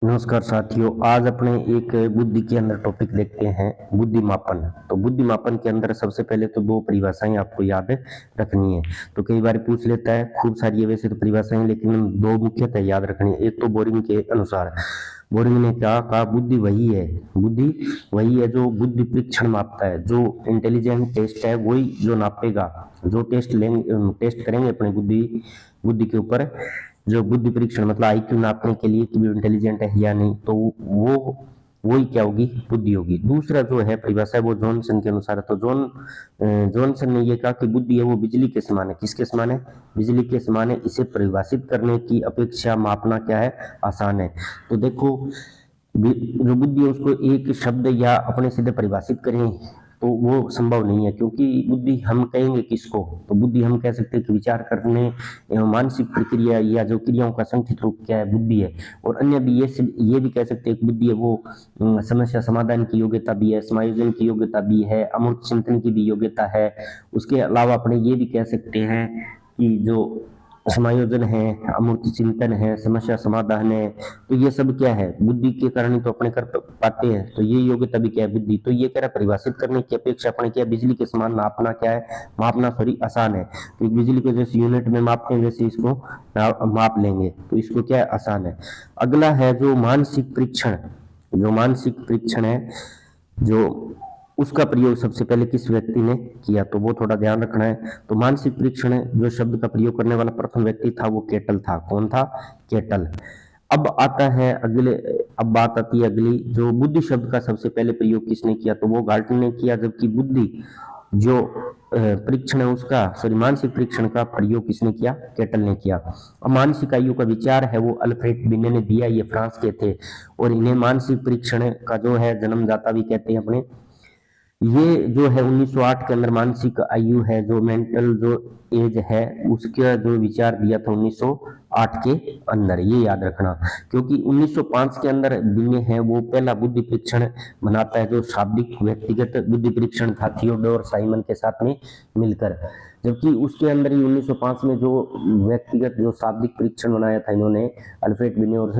नमस्कार साथियों। आज अपने एक बुद्धि के अंदर टॉपिक देखते हैं, बुद्धि मापन। तो बुद्धि मापन के अंदर सबसे पहले तो दो परिभाषाएं आपको याद रखनी है। तो कई बार पूछ लेता है, खूब सारी है वैसे तो परिभाषाएं, लेकिन दो मुख्यतः याद रखनी है। एक तो बोरिंग के अनुसार, बोरिंग ने क्या कहा, बुद्धि वही है जो बुद्धि परीक्षण मापता है। जो इंटेलिजेंट टेस्ट है वही जो नापेगा। जो टेस्ट करेंगे अपने बुद्धि बुद्धि के ऊपर, जो बुद्धि परीक्षण मतलब आईक्यू नापने के लिए कि वो इंटेलिजेंट है या नहीं, तो वो वही क्या होगी, बुद्धि होगी। दूसरा जो है परिभाषा है वो जॉनसन के अनुसार है। तो जॉनसन ने ये कहा कि बुद्धि है वो बिजली के समान है। किसके समान है? बिजली के समान है। इसे परिभाषित करने की अपेक्षा मापना क्या है, आसान है। तो देखो, जो बुद्धि है उसको एक शब्द या अपने सीधे परिभाषित करें तो वो संभव नहीं है, क्योंकि बुद्धि हम कहेंगे किसको? तो बुद्धि हम कह सकते हैं कि विचार करने एवं मानसिक प्रक्रिया या जो क्रियाओं का संक्षिप्त रूप क्या है, बुद्धि है। और अन्य भी ये भी कह सकते हैं कि बुद्धि है वो समस्या समाधान की योग्यता भी है, समायोजन की योग्यता भी है, अमूर्त चिंतन की भी योग्यता है। उसके अलावा अपने ये भी कह सकते हैं कि जो समायोजन है, अमूर्त चिंतन है, समस्या समाधान है, तो ये सब क्या है, बुद्धि के कारण ही तो अपने कर पाते हैं। तो ये योग्यता भी क्या है, बुद्धि। तो ये कह रहा परिभाषित करने की अपेक्षा अपने क्या, बिजली के समान नापना क्या है, मापना सॉरी आसान है। तो बिजली को जैसे यूनिट में मापते हैं वैसे इसको माप लेंगे, तो इसको क्या है, आसान है। अगला है जो मानसिक परीक्षण। जो मानसिक परीक्षण है, जो उसका प्रयोग सबसे पहले किस व्यक्ति ने किया, तो वो थोड़ा ध्यान रखना है। तो मानसिक परीक्षण है, जो शब्द का प्रयोग करने वाला प्रथम व्यक्ति था वो केटल था। कौन था? केटल। अब आता है अगले अब बात आती है अगली, जो बुद्धि शब्द का सबसे पहले प्रयोग किसने किया, तो वो गाल्टन ने किया। जबकि बुद्धि जो परीक्षण है उसका सॉरी मानसिक परीक्षण का प्रयोग किसने किया? केटल ने किया। अब मानसिक आयु का विचार है वो अल्फ्रेड बिने ने दिया। ये फ्रांस के थे और इन्हें मानसिक परीक्षण का जो है जन्मदाता भी कहते हैं अपने। ये जो है 1908 के अंदर मानसिक आयु है, जो मेंटल जो एज है, उसका जो विचार दिया था 1908 के अंदर, ये याद रखना। क्योंकि 1905 के अंदर बिने है वो पहला बुद्धि परीक्षण बनाता है, जो शाब्दिक व्यक्तिगत बुद्धि परीक्षण था थियोडोर साइमन के साथ में मिलकर। जबकि उसके अंदर ही 1905 में जो व्यक्तिगत जो शाब्दिक परीक्षण बनाया था इन्होंने, अल्फ्रेड बिने और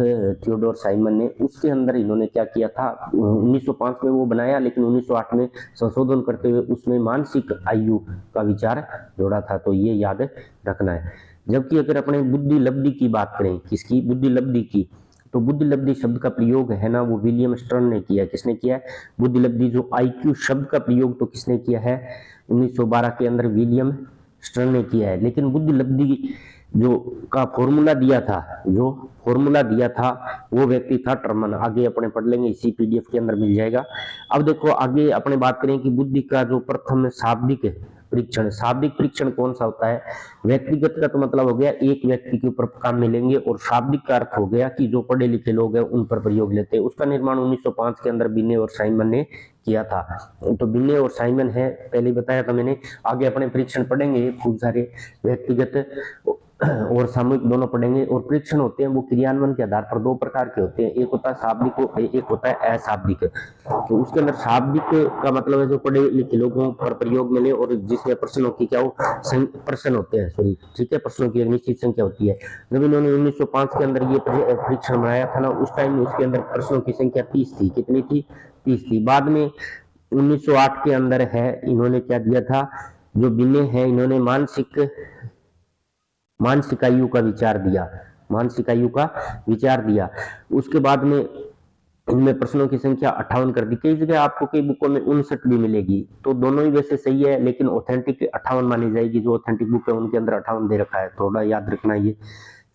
थियोडोर साइमन ने, उसके अंदर इन्होंने क्या किया था, 1905 में वो बनाया, लेकिन 1908 में संशोधन करते हुए उसमें मानसिक आयु का विचार जोड़ा था। तो ये याद रखना है। जबकि अगर अपने बुद्धि लब्धि की बात करें, किसकी? बुद्धि लब्धि की। तो बुद्धि लब्धि शब्द का प्रयोग है ना वो विलियम स्टर्न ने किया। किसने किया है? बुद्धि लब्धि। जो आईक्यू शब्द का प्रयोग तो किसने किया है? 1912 के अंदर विलियम स्टर्न ने किया है। लेकिन बुद्धि लब्धि जो का फॉर्मूला दिया था, जो फॉर्मूला दिया था वो व्यक्ति था टर्मन। आगे अपने पढ़ लेंगे, इसी पीडीएफ के अंदर मिल जाएगा। अब देखो आगे अपने बात करें कि बुद्धि का जो प्रथम शाब्दिक परीक्षण, शाब्दिक परीक्षण कौन सा होता है? व्यक्तिगत का तो मतलब हो गया एक व्यक्ति के ऊपर काम मिलेंगे, और शाब्दिक का अर्थ हो गया कि जो पढ़े लिखे लोग हैं उन पर प्रयोग लेते हैं। उसका निर्माण 1905 के अंदर बिने और साइमन ने किया था। तो बिने और साइमन है, पहले बताया था मैंने। आगे अपने परीक्षण पढ़ेंगे खूब सारे, व्यक्तिगत और सामूहिक दोनों पढ़ेंगे। और परीक्षण होते हैं वो क्रियान्वयन के आधार पर दो प्रकार के होते हैं, एक होता है शाब्दिक और एक होता है अशाब्दिक। तो उसके अंदर शाब्दिक का मतलब है जो पढ़े लिखे लोगों पर प्रयोग मिले और जिसमें प्रश्नों की क्या हो, प्रश्न होते हैं सॉरी, ठीक है, प्रश्नों की एक निश्चित संख्या होती है। जब इन्होंने 1905 के अंदर ये परीक्षण बनाया था ना, उस टाइम में उसके अंदर प्रश्नों की संख्या 30 थी। कितनी थी? 30 थी। बाद में 1908 के अंदर है इन्होंने क्या दिया था, जो बिने है इन्होंने मानसिक आयु का विचार दिया। मानसिक आयु का विचार दिया। उसके बाद में इनमें प्रश्नों की संख्या 58 कर दी। कई जगह आपको कई बुकों में 59 भी मिलेगी, तो दोनों ही वैसे सही है, लेकिन ऑथेंटिक 58 मानी जाएगी। जो ऑथेंटिक बुक है उनके अंदर 58 दे रखा है, थोड़ा याद रखना ये।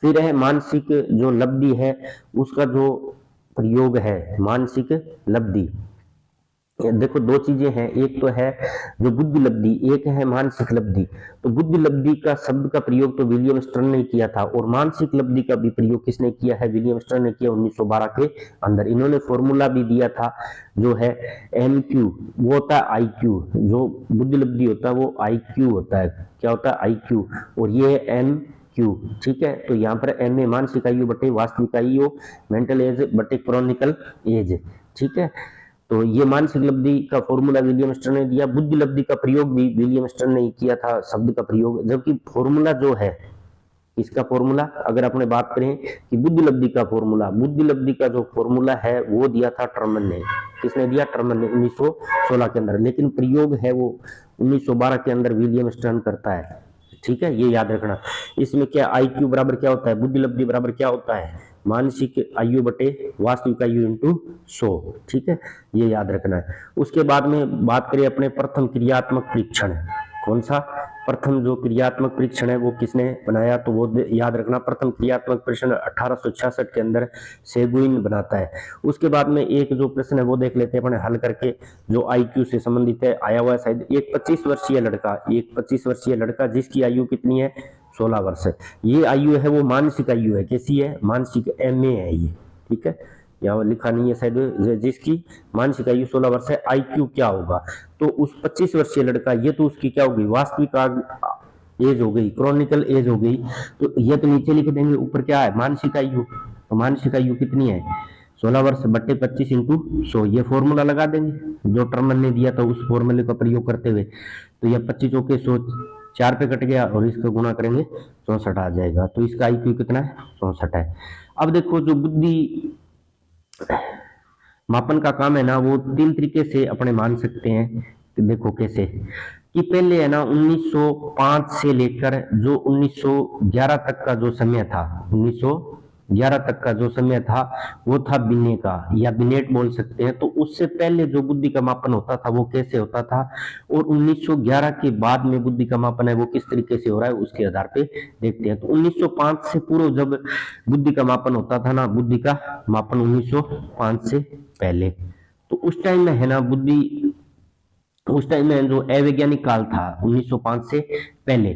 फिर है मानसिक जो लब्धि है, उसका जो प्रयोग है मानसिक लब्धि। देखो दो चीजें हैं, एक तो है जो बुद्धि लब्धि, एक है मानसिक लब्धि। तो बुद्धि लब्धि का शब्द का प्रयोग तो विलियम स्टर्न ने किया था, और मानसिक लब्धि का भी प्रयोग किसने किया है? विलियम स्टर्न ने किया 1912 के अंदर। इन्होंने फॉर्मूला भी दिया था, जो है एम क्यू, वो होता है आई क्यू। जो बुद्धि लब्धि होता है वो आई क्यू होता है। क्या होता है? I Q. और ये है एम क्यू, ठीक है। तो यहाँ पर एम ए मानसिक आयु बटे वास्तविक आयु, मेंटल एज बटे क्रॉनिकल एज, ठीक है। तो ये मानसिक लब्धि का फॉर्मूला विलियम स्टर्न ने दिया। बुद्धि लब्धि का प्रयोग भी विलियम स्टर्न ने किया था, शब्द का प्रयोग। जबकि फॉर्मूला जो है किसका फॉर्मूला, अगर अपने बात करें कि बुद्धि लब्धि का फॉर्मूला, बुद्धि लब्धि का जो फॉर्मूला है वो दिया था टर्मन ने। किसने दिया? टर्मन ने 1916 के अंदर, लेकिन प्रयोग है वो 1912 के अंदर विलियम स्टर्न करता है। ठीक है, ये याद रखना। इसमें क्या IQ बराबर क्या होता है, बुद्धि लब्धि बराबर क्या होता है, मानसिक आयु बटे वास्तविक आयु इंटू 100। ठीक है, ये याद रखना है। उसके बाद में बात करें अपने प्रथम क्रियात्मक परीक्षण, कौन सा प्रथम जो क्रियात्मक परीक्षण है वो किसने बनाया, तो वो याद रखना प्रथम क्रियात्मक परीक्षण 1866 के अंदर सेगुइन बनाता है। उसके बाद में एक जो प्रश्न है वो देख लेते हैं अपने हल करके, जो IQ से संबंधित है, आया हुआ है शायद। एक 25 वर्षीय लड़का जिसकी आयु कितनी है, 16 वर्ष। ये आयु है वो मानसिक आयु है, कैसी है, मानसिक MA है ये। ठीक है, यहाँ लिखा नहीं है शायद, जिसकी मानसिक आयु 16 वर्ष है, IQ क्या होगा, तो उस 25 वर्षीय लड़का, ये तो उसकी क्या होगी, वास्तविक एज हो गई, क्रॉनिकल एज हो गई। तो ये तो नीचे लिख देंगे, ऊपर क्या है, मानसिक आयु। तो मानसिक आयु कितनी है, 16 वर्ष बट्टे 25 इंटू 100, ये फॉर्मूला लगा देंगे जो टर्मन ने दिया था, उस फॉर्मूले का प्रयोग करते हुए। तो यह 25 के 100 4 पे कट गया और इसका गुणा करेंगे 64 आ जाएगा। तो इसका IQ कितना है, 64 है। अब देखो जो बुद्धि मापन का काम है ना, वो 3 तरीके से अपने मान सकते हैं। देखो कैसे, कि पहले है ना 1905 से लेकर जो 1911 तक का जो समय था, 1911 तक का जो समय था वो था बिने का, या बिनेट बोल सकते हैं। तो उससे पहले जो बुद्धि का मापन होता था वो कैसे होता था, और 1911 के बाद में बुद्धि का मापन है वो किस तरीके से हो रहा है, उसके आधार पे देखते हैं। तो 1905 से पूर्व जब बुद्धि का मापन होता था ना, बुद्धि का मापन 1905 से पहले, तो उस टाइम में है ना बुद्धि, उस टाइम में जो अवैज्ञानिक काल था 1905 से पहले।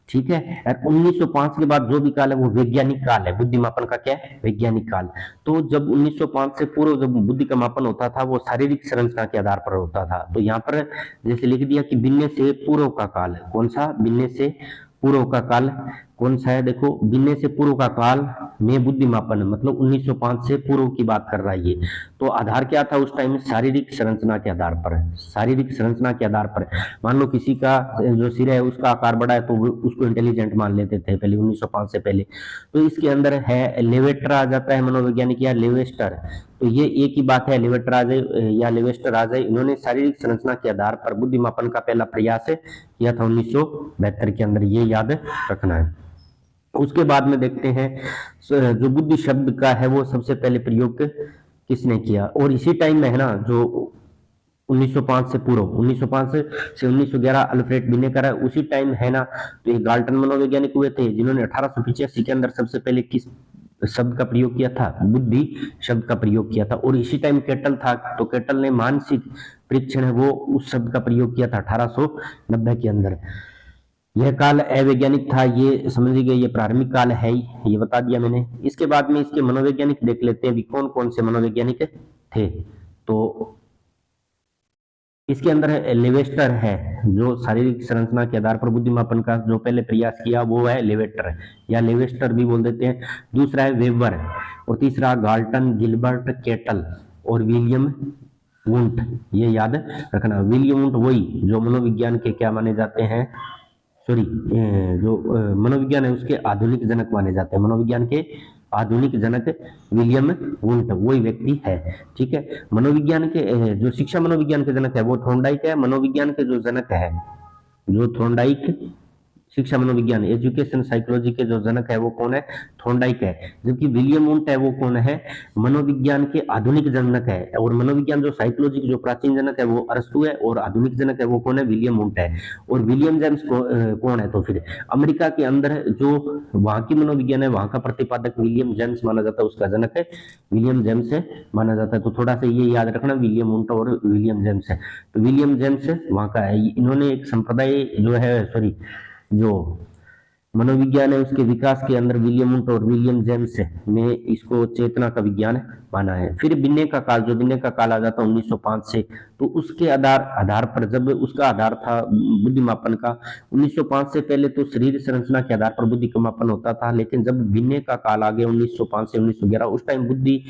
ठीक है, और 1905 के बाद जो भी काल है वो वैज्ञानिक काल है। बुद्धि मापन का क्या है, वैज्ञानिक काल। तो जब 1905 से पूर्व जब बुद्धि का मापन होता था वो शारीरिक संरचना के आधार पर होता था। तो यहाँ पर जैसे लिख दिया कि बिन्ने से पूर्व का काल, कौन सा, बिन्ने से पूर्व का काल कौन सा है, देखो बिन्ने से पूर्व का काल में बुद्धि मापन, मतलब 1905 से पूर्व की बात कर रहा है ये। तो आधार क्या था उस टाइम में, शारीरिक संरचना के आधार पर, शारीरिक संरचना के आधार पर। मान लो किसी का जो सिर है उसका आकार बड़ा है तो उसको इंटेलिजेंट मान लेते थे पहले, 1905 से पहले। तो इसके अंदर है लेवेटर आ जाता है मनोवैज्ञानिक, या लेवेस्टर। तो ये एक ही बात है, लेवेटर आ जाए या लेवेस्टर आ जाए, इन्होंने शारीरिक संरचना के आधार पर बुद्धि मापन का पहला प्रयास किया था 1972 के अंदर, ये याद रखना है। उसके बाद में देखते हैं जो बुद्धि शब्द का है वो सबसे पहले प्रयोग किसने किया, और इसी टाइम में है ना जो 1905 से पूर्व, 1905 से 1911 अल्फ्रेड बिनेकर है, उसी टाइम है ना। तो ये गाल्टन मनोवैज्ञानिक हुए थे जिन्होंने 1885 के अंदर सबसे पहले किस शब्द का प्रयोग किया था, बुद्धि शब्द का प्रयोग किया था। और इसी टाइम केटल था, तो केटल ने मानसिक परीक्षण है वो उस शब्द का प्रयोग किया था 1890 के अंदर। यह काल अवैज्ञानिक था, ये समझ गए, ये प्रारंभिक काल है ही, ये बता दिया मैंने। इसके बाद में इसके मनोवैज्ञानिक देख लेते हैं भी कौन कौन से मनोवैज्ञानिक थे। तो इसके अंदर लेवेस्टर है, जो शारीरिक संरचना के आधार पर बुद्धि मापन का जो पहले प्रयास किया वो है लेवेटर, या लेवेस्टर भी बोल देते हैं। दूसरा है वेबर, और तीसरा गाल्टन, गिलबर्ट, केटल और विलियम वुंट, ये याद रखना। विलियम वुंट वही जो मनोविज्ञान के क्या माने जाते हैं, सॉरी जो मनोविज्ञान है उसके आधुनिक जनक माने जाते हैं, मनोविज्ञान के आधुनिक जनक विलियम वुंट वही व्यक्ति है। ठीक है, मनोविज्ञान के जो शिक्षा मनोविज्ञान के जनक है वो थॉर्नडाइक है। मनोविज्ञान के जो जनक है, जो थॉर्नडाइक शिक्षा मनोविज्ञान एजुकेशन साइकोलॉजी के जो जनक है वो कौन है, थॉर्नडाइक है। जबकि विलियम वुंट है वो कौन है, मनोविज्ञान के आधुनिक जनक है। और मनोविज्ञान जो साइकोलॉजी के जो प्राचीन जनक है वो अरस्तु है, और आधुनिक जनक है वो कौन है, विलियम वुंट है। और विलियम जेम्स कौन है, तो फिर अमेरिका के अंदर जो वहां की मनोविज्ञान है वहां का प्रतिपादक विलियम जेम्स माना जाता है, उसका जनक है विलियम जेम्स है माना जाता है। तो थोड़ा सा ये याद रखना, विलियम वुंट और विलियम जेम्स है। तो विलियम जेम्स वहां का है, इन्होंने एक संप्रदाय जो है, सॉरी जो मनोविज्ञान है उसके विकास के अंदर विलियम वुंट और विलियम जेम्स ने इसको चेतना का विज्ञान माना है। फिर बिन्ने का काल, जो बिन्ने का काल आ जाता है 1905 से, तो उसके आधार पर जब उसका आधार था बुद्धि मापन का, 1905 से पहले तो शरीर संरचना के आधार पर बुद्धि का मापन होता था। लेकिन जब बिन्ने का काल आ गया 1905 से 1911, उस टाइम बुद्धि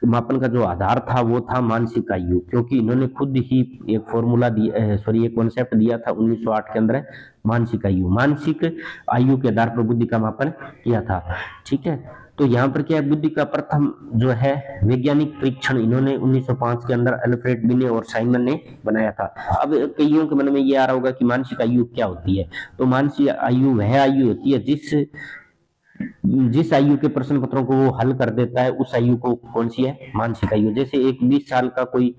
मापन का जो आधार था वो था मानसिक आयु, क्योंकि इन्होंने खुद ही एक फॉर्मूला दिया, सॉरी एक कॉन्सेप्ट दिया था 1908 के अंदर, मानसिक आयु के आधार पर बुद्धि का मापन किया था। ठीक है, तो यहाँ पर क्या है, बुद्धि का प्रथम जो है वैज्ञानिक परीक्षण इन्होंने 1905 के अंदर अल्फ्रेड बिने और साइमन ने बनाया था। अब कईयों के मन में ये आ रहा होगा कि मानसिक आयु क्या होती है, तो मानसिक आयु वह आयु होती है जिस आयु के प्रश्न पत्रों को वो हल कर देता है, उस आयु को कौन सी है, मानसिक आयु। जैसे एक 20 साल का कोई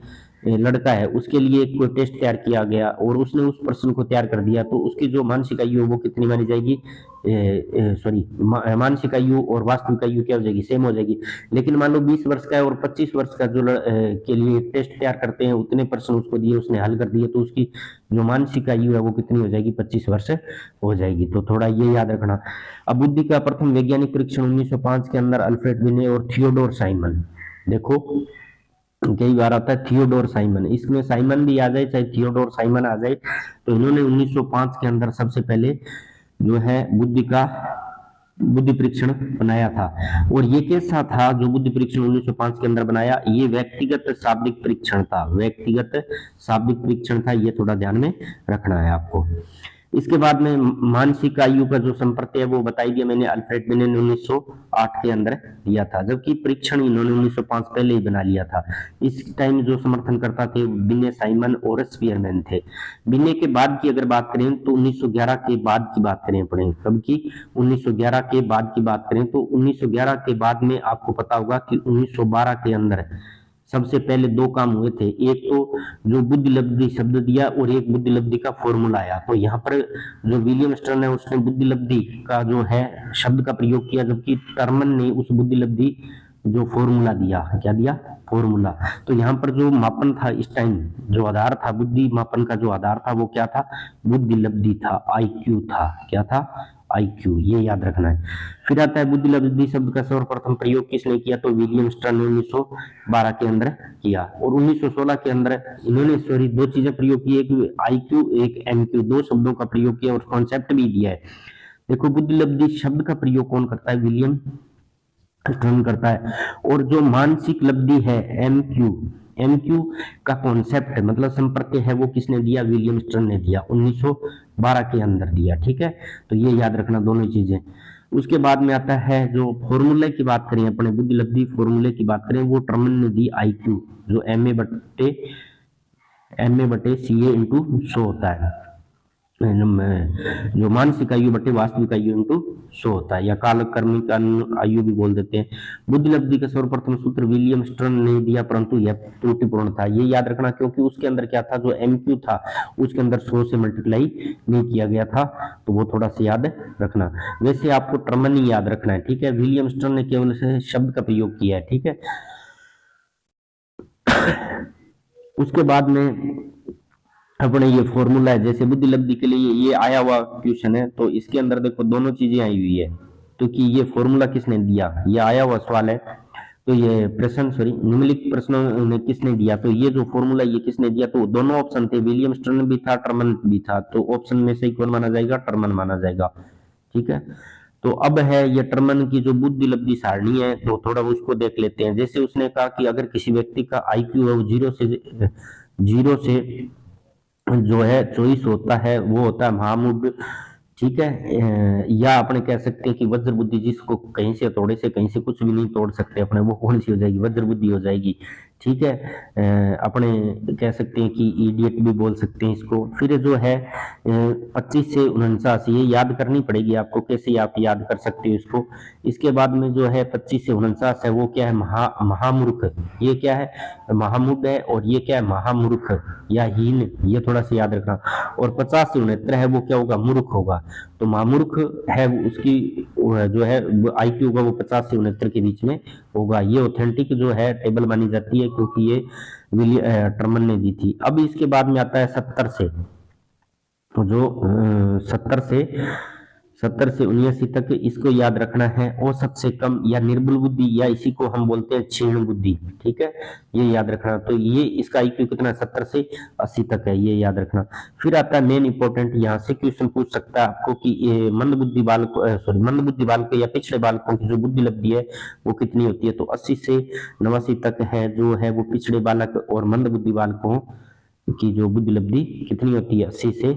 लड़का है, उसके लिए कोई टेस्ट तैयार किया गया और उसने उस प्रश्न को तैयार कर दिया, तो उसकी जो मानसिक आयु है वो कितनी मानी जाएगी, सॉरी मानसिक आयु और वास्तविक आयु क्या हो जाएगी, सेम हो जाएगी। लेकिन मान लो 20 वर्ष का है और 25 वर्ष का जो के लिए टेस्ट तैयार करते हैं, उतने प्रश्न उसको दिए, उसने हल कर दिए, तो उसकी जो मानसिक आयु है वो कितनी हो जाएगी, 25 वर्ष हो जाएगी। तो थोड़ा ये याद रखना। अब बुद्धि का प्रथम वैज्ञानिक परीक्षण 1905 के अंदर अल्फ्रेड बिने और थियोडोर साइमन, देखो कई बार आता है थियोडोर साइमन, इसमें साइमन भी आ जाए चाहे थियोडोर साइमन आ जाए, तो इन्होंने 1905 के अंदर सबसे पहले जो है बुद्धि परीक्षण बनाया था। और ये कैसा था जो बुद्धि परीक्षण 1905 के अंदर बनाया, ये व्यक्तिगत शाब्दिक परीक्षण था, व्यक्तिगत शाब्दिक परीक्षण था, ये थोड़ा ध्यान में रखना है आपको। इसके बाद में मानसिक आयु का जो संप्रत्यय है वो बताई दिया मैंने, अल्फ्रेड बिने ने 1908 के अंदर दिया था, जबकि परीक्षण इन्होंने 1905 पहले ही बना लिया था। इस टाइम जो समर्थन करता थे बिने, साइमन और स्पीयरमैन थे। बिने के बाद की अगर बात करें तो 1911 के बाद की बात करें अपने, कब की, 1911 के बाद की बात करें तो 1911 के बाद में आपको पता होगा कि 1912 के अंदर सबसे पहले दो काम हुए थे, एक तो जो बुद्धि लब्धि शब्द दिया और एक बुद्धि लब्धि का फॉर्मूला आया। तो यहाँ पर जो विलियम स्टर्न है उसने बुद्धि लब्धि का जो है शब्द का प्रयोग किया, जबकि टर्मन ने उस बुद्धि लब्धि जो फॉर्मूला दिया, क्या दिया, फॉर्मूला। तो यहाँ पर जो मापन था इस टाइम, जो आधार था बुद्धि मापन का, जो आधार था वो क्या था, बुद्धि लब्धि था, आईक्यू था, क्या था, आईक्यू, ये याद रखना है। फिर आता है बुद्धि लब्धि शब्द का सर्वप्रथम प्रयोग किसने किया, तो विलियम स्टर्न ने 1912 के अंदर किया। और 1916 के अंदर इन्होंने सॉरी दो चीजें प्रयोग की, एक आईक्यू एक एमक्यू, दो शब्दों का प्रयोग किया और कॉन्सेप्ट भी दिया है। देखो बुद्धि लब्धि शब्द का प्रयोग कौन करता है, विलियम स्टर्न करता है। और जो मानसिक लब्धि है एमक्यू, एमक्यू का कॉन्सेप्ट मतलब संप्रत्यय है वो किसने दिया, विलियम स्टर्न ने दिया, 1912 के अंदर दिया। ठीक है, तो ये याद रखना दोनों चीजें। उसके बाद में आता है जो फॉर्मूले की बात करें, अपने बुद्धि लब्धि फॉर्मूले की बात करें, वो टर्मन ने दी आईक्यू, जो एम ए बटे सी ए इंटू 100 होता है, जो मानसिक आयु बटे वास्तविक आयु इंटू 100 होता है, या कालक्रमिक आयु भी बोल देते हैं। बुद्धि लब्धि का सर्वप्रथम सूत्र विलियम स्टर्न ने दिया, परंतु यह त्रुटिपूर्ण था, ये याद रखना, क्योंकि उसके अंदर क्या था, जो एमक्यू था उसके अंदर 100 से मल्टीप्लाई नहीं किया गया था, तो वो थोड़ा सा याद रखना। वैसे आपको टर्मन ही याद रखना है, ठीक है, विलियम स्टर्न ने केवल से शब्द का प्रयोग किया है। ठीक है, उसके बाद में अपने ये फॉर्मूला है, जैसे बुद्धि लब्धि के लिए ये आया हुआ क्वेश्चन है, तो इसके अंदर देखो दोनों चीजें आई हुई है, तो कि ये फॉर्मूला किसने दिया, ये आया हुआ सवाल है, तो ये प्रश्न सॉरी निम्नलिखित प्रश्नों में किसने दिया, तो ये जो फॉर्मूला ये किसने दिया, तो दोनों ऑप्शन थे, विलियम स्टर्न भी था, टर्मन भी था, तो ऑप्शन में से कौन माना जाएगा, टर्मन माना जाएगा। ठीक है, तो अब है ये टर्मन की जो बुद्धि लब्धि सारणी है, तो थोड़ा उसको देख लेते हैं। जैसे उसने कहा कि अगर किसी व्यक्ति का आईक्यू है वो जीरो से जो है चॉइस होता है, वो होता है महामूड। ठीक है, या अपने कह सकते हैं कि वज्र बुद्धि, जिसको कहीं से थोड़े से कहीं से कुछ भी नहीं तोड़ सकते अपने, वो कौन सी हो जाएगी, वज्र बुद्धि हो जाएगी। ठीक है, अपने कह सकते हैं कि इडियट भी बोल सकते हैं इसको। फिर जो है 25 से 49, ये याद करनी पड़ेगी आपको, कैसे आप याद कर सकते हो इसको। इसके बाद में जो है 25 से 49 है, वो क्या है, महामूर्ख, ये क्या है, महामूड है, और ये क्या है, महामूर्ख या हीन, ये थोड़ा सा याद रखना। और 50 से 69 है, वो क्या होगा, मूर्ख होगा। तो महामूर्ख है उसकी जो है आईक्यू होगा वो 50 से 69 के बीच में होगा। ये ऑथेंटिक जो है टेबल मानी जाती है, क्योंकि ये टर्मन ने दी थी। अब इसके बाद में आता है 70 से, जो 70 70 से 79 तक इसको याद रखना है। औसत से कम या निर्बल बुद्धि या इसी को हम बोलते हैं क्षीण बुद्धि, ठीक है, ये याद रखना। तो ये इसका आईक्यू कितना 70 से 80 तक है, ये याद रखना। फिर आता है मेन इंपॉर्टेंट, यहाँ से क्वेश्चन पूछ सकता है आपको कि ये मंद बुद्धि बालक या पिछड़े बालकों की जो बुद्धि लब्धि है वो कितनी होती है। तो 80 से 89 तक है जो है वो पिछड़े बालक और मंद बुद्धि बालकों की जो बुद्धि लब्धि कितनी होती है, 80 से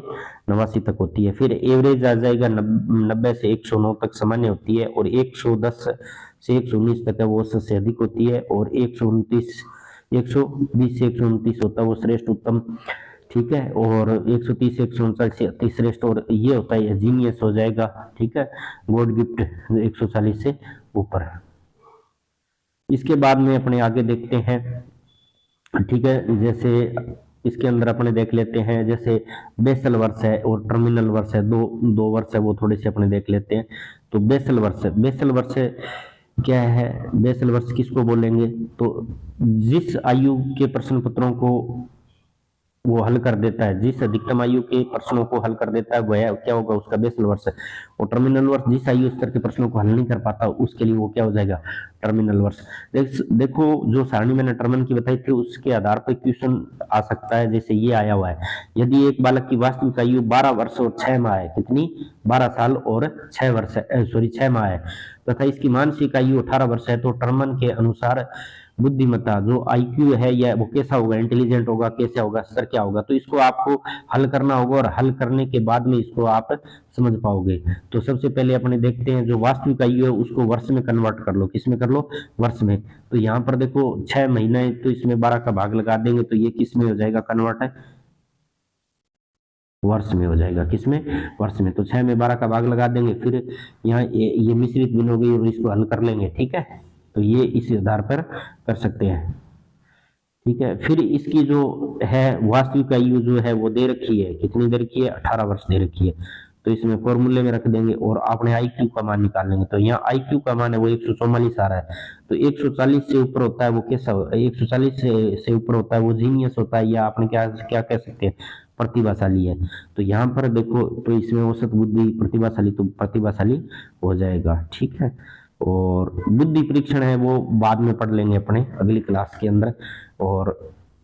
89 तक होती है। फिर एवरेज आ जाएगा 90 से 109 तक सामान्य होती है, और 110 से 119 तक है वो औसत से अधिक होती है, और 129 120 से 129 होता है वो श्रेष्ठ उत्तम, ठीक है, और 130 से 139 से अति श्रेष्ठ, और ये होता है जीनियस हो जाएगा, ठीक है, गॉड गिफ्ट 140 से ऊपर। इसके बाद में अपने आगे देखते हैं, ठीक है, जैसे इसके अंदर अपने देख लेते हैं, जैसे बेसल वर्ष है और टर्मिनल वर्ष है, दो वर्ष है वो थोड़े से अपने देख लेते हैं। तो बेसल वर्ष क्या है, बेसल वर्ष किसको बोलेंगे, तो जिस आयु के प्रश्न पत्रों को वो हल कर देता है, जिस अधिकतम आयु के प्रश्नों को हल कर देता है वह क्या होगा, उसका बेसल वर्ष है। और टर्मिनल वर्ष जिस आयु स्तर के प्रश्नों को हल नहीं कर पाता उसके लिए वो क्या हो जाएगा, टर्मिनल वर्ष। देखो जो सारणी मैंने टर्मिनल की बताई थी उसके आधार पर क्वेश्चन आ सकता है, जैसे ये आया हुआ है, यदि एक बालक की वास्तविक आयु 12 वर्ष और 6 माह है, कितनी, 12 साल और 6 वर्ष है, 6 माह है, तथा इसकी मानसिक आयु 18 वर्ष है, तो टर्मन के अनुसार बुद्धिमत्ता जो आईक्यू है या वो कैसा होगा, इंटेलिजेंट होगा, कैसा होगा, स्तर क्या होगा। तो इसको आपको हल करना होगा, और हल करने के बाद में इसको आप समझ पाओगे। तो सबसे पहले अपने देखते हैं जो वास्तविक आयु है उसको वर्ष में कन्वर्ट कर लो, किस में कर लो, वर्ष में। तो यहाँ पर देखो 6 महीने, तो इसमें 12 का भाग लगा देंगे तो ये किस में हो जाएगा कन्वर्ट है, वर्ष में हो जाएगा, किसमें, वर्ष में। तो 6 में 12 का भाग लगा देंगे, फिर यहाँ ये मिश्रित भिन्न हो गई और इसको हल कर लेंगे, ठीक है। तो ये इस आधार पर कर सकते हैं, ठीक है। फिर इसकी जो है वास्तविक आयु जो है वो दे रखी है, कितनी दे रखी है, 18 वर्ष दे रखी है। तो इसमें फॉर्मूले में रख देंगे और आपने आई क्यू का मान निकाल लेंगे। तो यहाँ आई क्यू का मान है वो 144 आ रहा है। तो 140 से ऊपर होता है वो कैसा, 140 से ऊपर होता है वो जीनियस होता है, या आपने क्या क्या कह सकते हैं, प्रतिभाशाली है। तो यहाँ पर देखो, तो इसमें औसत बुद्धि प्रतिभाशाली, तो प्रतिभाशाली हो जाएगा, ठीक है। और बुद्धि परीक्षण है वो बाद में पढ़ लेंगे अपने अगली क्लास के अंदर। और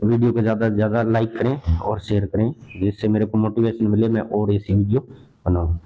वीडियो को ज़्यादा से ज़्यादा लाइक करें और शेयर करें, जिससे मेरे को मोटिवेशन मिले मैं और ऐसी वीडियो बनाऊं।